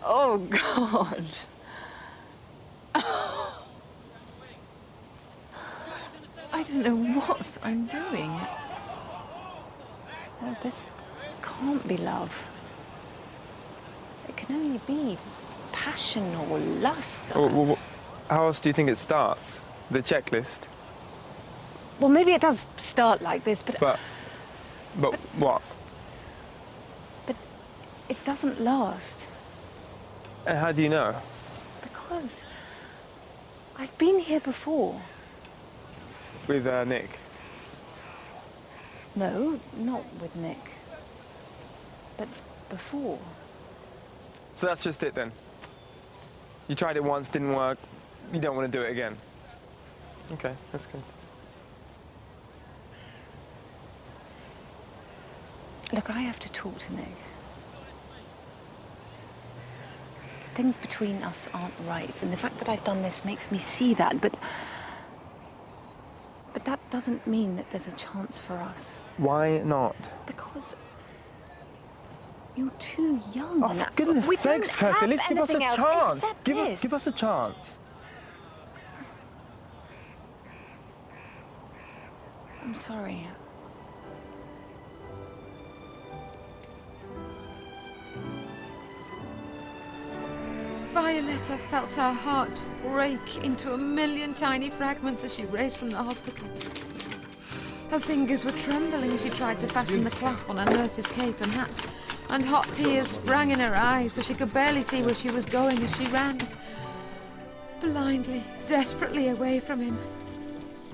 Oh, God. I don't know what I'm doing. Well, this can't be love. It can only be passion or lust. Well, how else do you think it starts? The checklist? Well, maybe it does start like this, but What? But it doesn't last. And how do you know? Because I've been here before. With Nick? No, not with Nick. But before. So that's just it then? You tried it once, didn't work, you don't want to do it again? Okay, that's good. Look, I have to talk to Nick. Things between us aren't right, and the fact that I've done this makes me see that, but that doesn't mean that there's a chance for us. Why not? Because you're too young. Oh, for goodness sakes, Kirsty, at least give us a chance. Give us a chance. I'm sorry. Violetta felt her heart break into a million tiny fragments as she raced from the hospital. Her fingers were trembling as she tried to fasten the clasp on her nurse's cape and hat, and hot tears sprang in her eyes so she could barely see where she was going as she ran. Blindly, desperately away from him.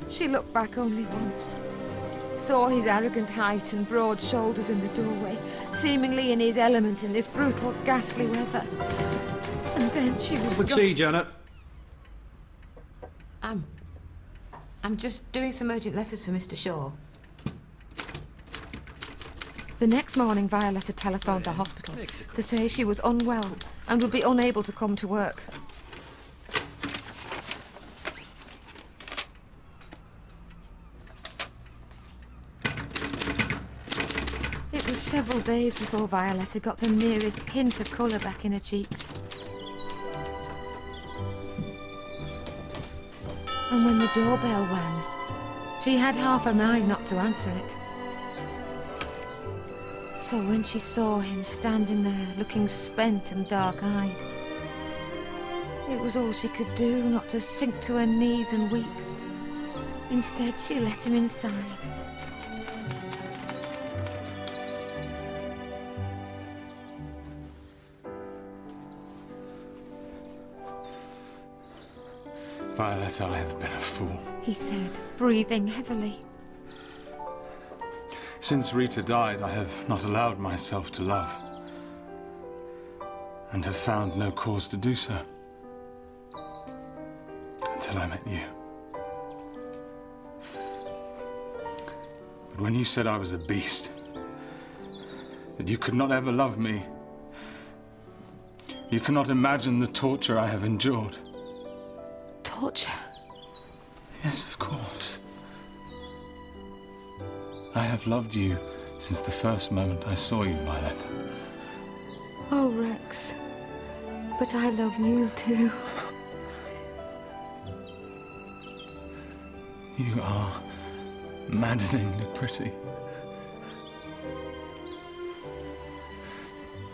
She looked back only once. Saw his arrogant height and broad shoulders in the doorway, seemingly in his element in this brutal, ghastly weather. And then she was Good to see you, Janet. I'm just doing some urgent letters for Mr. Shaw. The next morning, Violetta telephoned the hospital to say she was unwell and would be unable to come to work. It was several days before Violetta got the merest hint of colour back in her cheeks. And when the doorbell rang, she had half a mind not to answer it. So when she saw him standing there, looking spent and dark-eyed, it was all she could do not to sink to her knees and weep. Instead, she let him inside. Violetta, I have been a fool. He said, breathing heavily. Since Rita died, I have not allowed myself to love. And have found no cause to do so. Until I met you. But when you said I was a beast, that you could not ever love me, you cannot imagine the torture I have endured. Torture? Yes, of course. I have loved you since the first moment I saw you, Violetta. Oh, Rex. But I love you too. You are maddeningly pretty.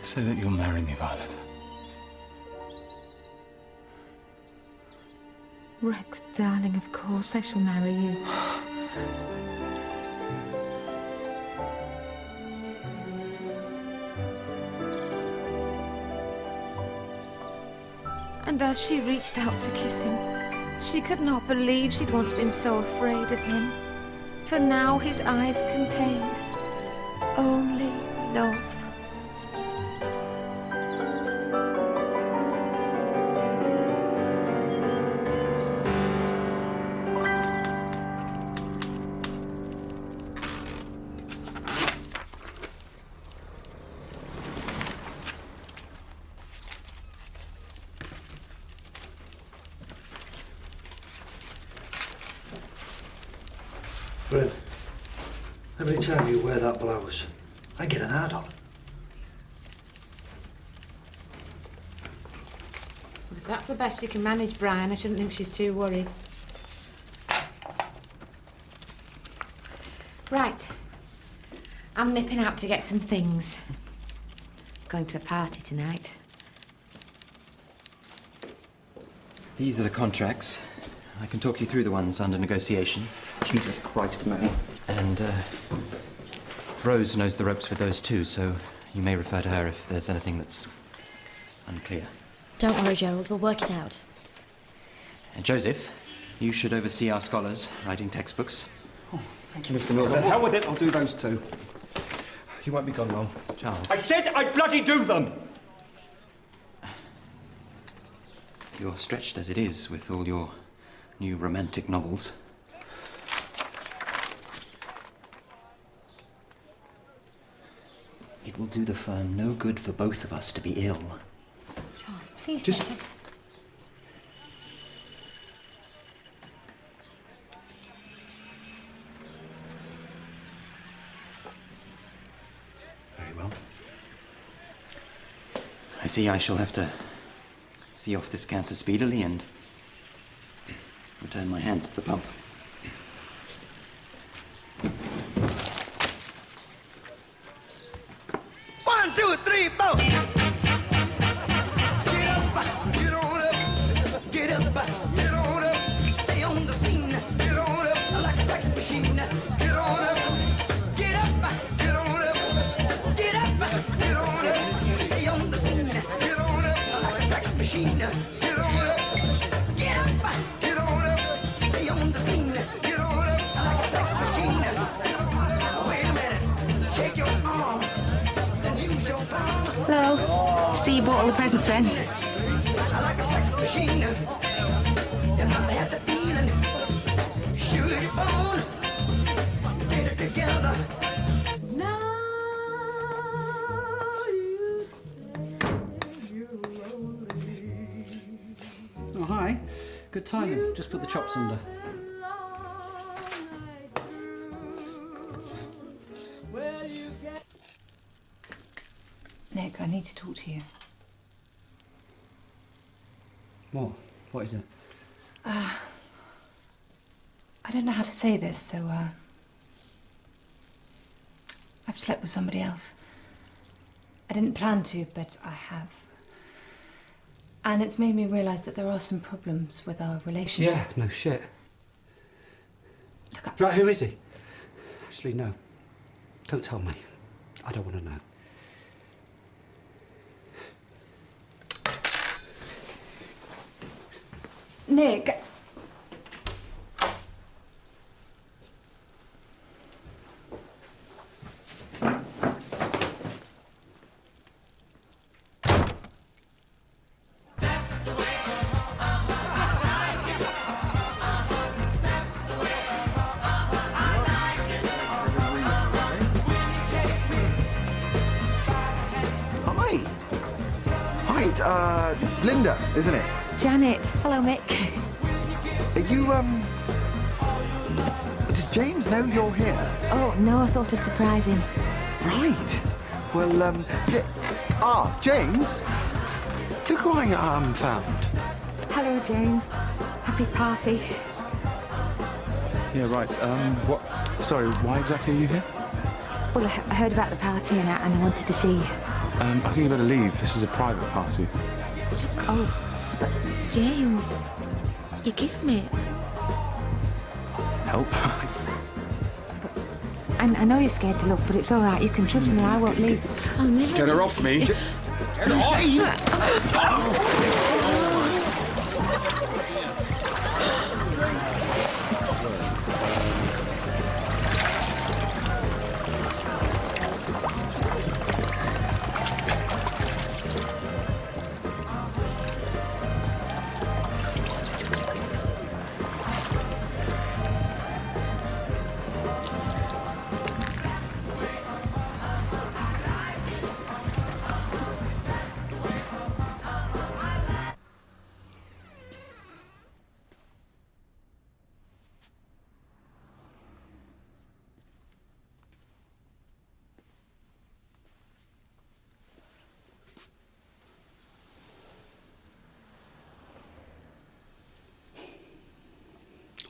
Say that you'll marry me, Violetta. Rex, darling, of course I shall marry you. And as she reached out to kiss him, she could not believe she'd once been so afraid of him. For now his eyes contained only love. Bryn, every time you wear that blouse, I get an hard-on. If that's the best you can manage, Brian, I shouldn't think she's too worried. Right. I'm nipping out to get some things. Going to a party tonight. These are the contracts. I can talk you through the ones under negotiation. Jesus Christ, man. And, Rose knows the ropes with those too, so you may refer to her if there's anything that's unclear. Don't worry, Gerald. We'll work it out. And Joseph, you should oversee our scholars writing textbooks. Oh, thank you, Mr. Mills. The hell with it, I'll do those two. You won't be gone long. Charles. I said I'd bloody do them! You're stretched as it is with all your new romantic novels. It will do the firm no good for both of us to be ill. Charles, please Just- don't. Very well. I see I shall have to see off this cancer speedily and return my hands to the pump. 1, 2, 3, 4. Get up, get on up, get up, get on up. Stay on the scene, get on up like a sex machine. Get on up, get up, get on up, get up, get on up. Stay on the scene, get on up like a sex machine. Get on up, get up, get on up. Stay on the scene, get on up like a sex machine. Wait a minute, shake your arm. Hello. See you bought all the presents then. I like a sex machine. You probably have the feeling. Shoot it on. Get it together. Now you say you're lonely. Oh, hi. Good timing. Just put the chops under. Nick, I need to talk to you. What? What is it? I don't know how to say this, so, I've slept with somebody else. I didn't plan to, but I have. And it's made me realise that there are some problems with our relationship. Yeah, no shit. Look, Right, who is he? Actually, no. Don't tell me. I don't want to know. Nick. Hi. Hi, it's Linda, isn't it? Janet. Hello, Mick. Are you, does James know you're here? Oh, no, I thought I'd surprise him. Right. Well, James. Look who I found. Hello, James. Happy party. Yeah, right. What? Sorry, why exactly are you here? Well, I heard about the party and I wanted to see you. I think you better leave. This is a private party. Oh, but James, you kissed me. Help? I know you're scared to look, but it's all right. You can trust me. I won't leave. I'll never. Get her off me! Get her off!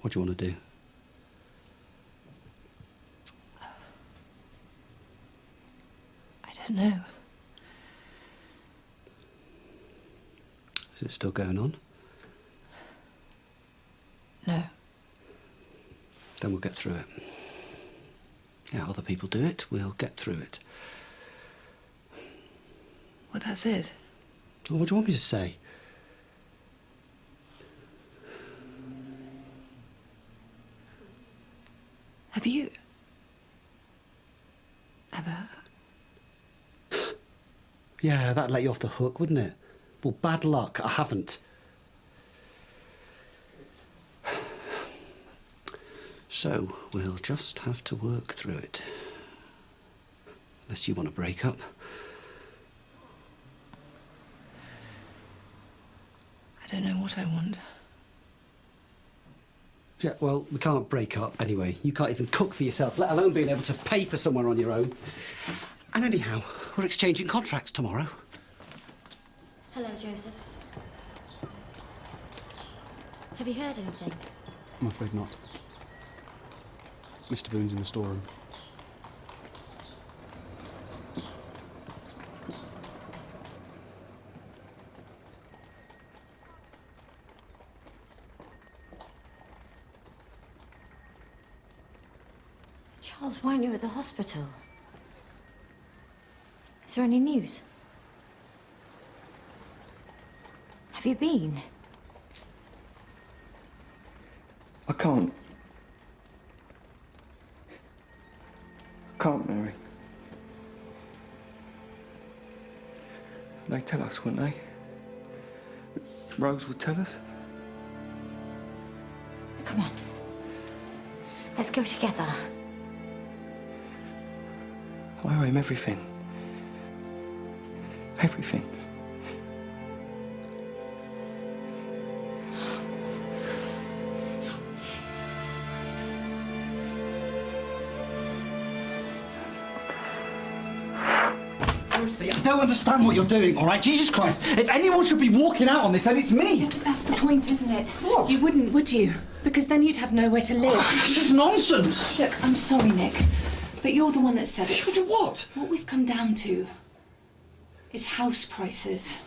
What do you want to do? I don't know. Is it still going on? No. Then we'll get through it. Yeah, other people do it, we'll get through it. Well, that's it. Well, what do you want me to say? Have you ever? Yeah, that'd let you off the hook, wouldn't it? Well, bad luck, I haven't. So, we'll just have to work through it. Unless you want to break up. I don't know what I want. Yeah, well, we can't break up anyway. You can't even cook for yourself, let alone being able to pay for somewhere on your own. And anyhow, we're exchanging contracts tomorrow. Hello, Joseph. Have you heard anything? I'm afraid not. Mr. Boon's in the storeroom. Charles, weren't you at the hospital? Is there any news? Have you been? I can't. I can't, Mary. They'd tell us, wouldn't they? Rose would tell us. Come on. Let's go together. I owe him everything. Everything. I don't understand what you're doing, all right? Jesus Christ, if anyone should be walking out on this, then it's me. That's the point, isn't it? What? You wouldn't, would you? Because then you'd have nowhere to live. This is nonsense. Look, I'm sorry, Nick, but you're the one that said it. What? What we've come down to is house prices.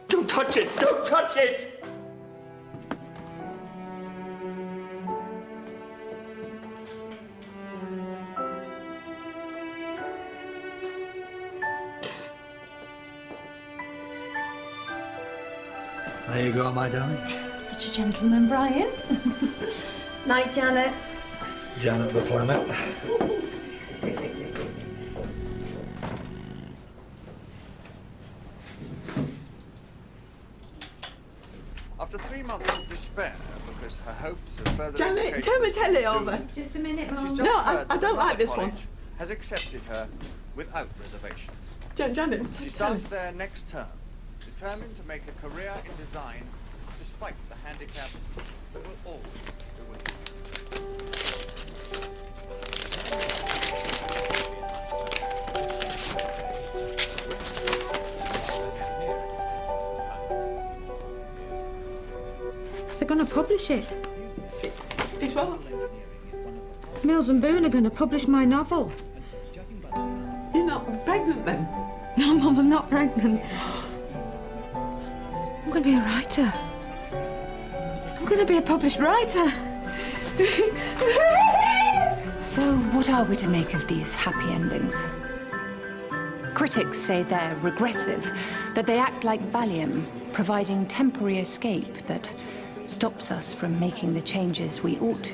Don't touch it! Don't touch it! There you go, my darling. Such a gentleman, Brian. Night, Janet. Janet the planet. After 3 months of despair because her hopes of further Janet, education turn the telly were over. doomed, Just a minute, Mum. she's just No, heard I that don't like another this one. college has accepted her without reservations. Janet, She starts there next term, determined to make a career in design despite the handicaps that will always be with her. They're going to publish it. It's what? Mills and Boon are going to publish my novel. You're not pregnant then? No, Mum, I'm not pregnant. I'm going to be a writer. I'm going to be a published writer. So, what are we to make of these happy endings? Critics say they're regressive, that they act like Valium, providing temporary escape that stops us from making the changes we ought to.